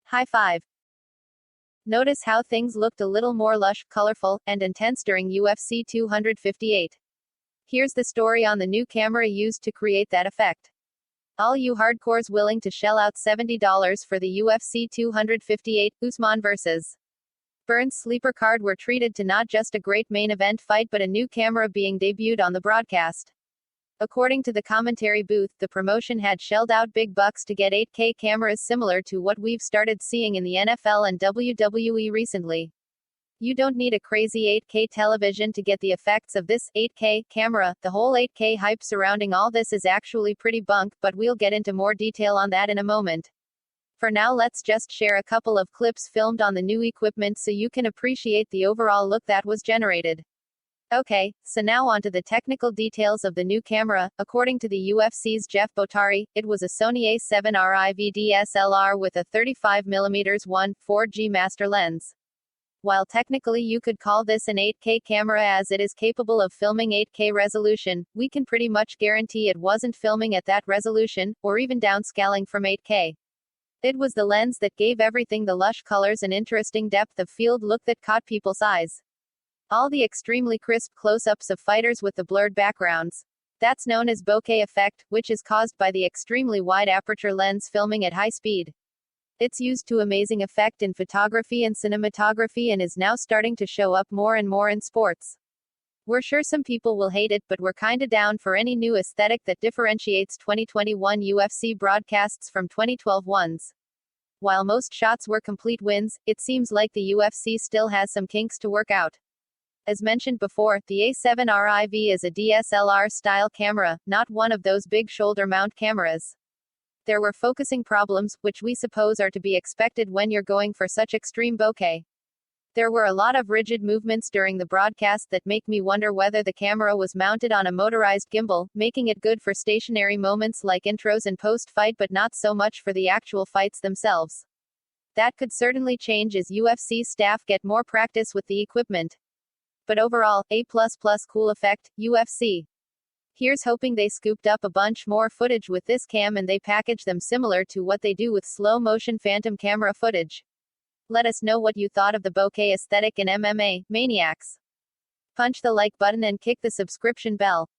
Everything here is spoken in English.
High five. Notice how things looked a little more lush, colorful, and intense during UFC 258. Here's the story on the new camera used to create that effect. All you hardcores willing to shell out $70 for the UFC 258 Usman vs. Burns sleeper card were treated to not just a great main event fight but a new camera being debuted on the broadcast. According to the commentary booth, the promotion had shelled out big bucks to get 8K cameras similar to what we've started seeing in the NFL and WWE recently. You don't need a crazy 8K television to get the effects of this 8K camera. The whole 8K hype surrounding all this is actually pretty bunk, but we'll get into more detail on that in a moment. For now, let's just share a couple of clips filmed on the new equipment so you can appreciate the overall look that was generated. Okay, so now onto the technical details of the new camera. According to the UFC's Jeff Botari, it was a Sony A7R IV DSLR with a 35mm 1.4G master lens. While technically you could call this an 8K camera as it is capable of filming 8K resolution, we can pretty much guarantee it wasn't filming at that resolution, or even downscaling from 8K. It was the lens that gave everything the lush colors and interesting depth of field look that caught people's eyes. All the extremely crisp close-ups of fighters with the blurred backgrounds. That's known as bokeh effect, which is caused by the extremely wide aperture lens filming at high speed. It's used to amazing effect in photography and cinematography and is now starting to show up more and more in sports. We're sure some people will hate it, but we're kinda down for any new aesthetic that differentiates 2021 UFC broadcasts from 2012 ones. While most shots were complete wins, it seems like the UFC still has some kinks to work out. As mentioned before, the A7R IV is a DSLR-style camera, not one of those big shoulder mount cameras. There were focusing problems, which we suppose are to be expected when you're going for such extreme bokeh. There were a lot of rigid movements during the broadcast that make me wonder whether the camera was mounted on a motorized gimbal, making it good for stationary moments like intros and post-fight but not so much for the actual fights themselves. That could certainly change as UFC staff get more practice with the equipment. But overall, A++ cool effect, UFC. Here's hoping they scooped up a bunch more footage with this cam and they package them similar to what they do with slow-motion phantom camera footage. Let us know what you thought of the bokeh aesthetic in MMA, maniacs. Punch the like button and kick the subscription bell.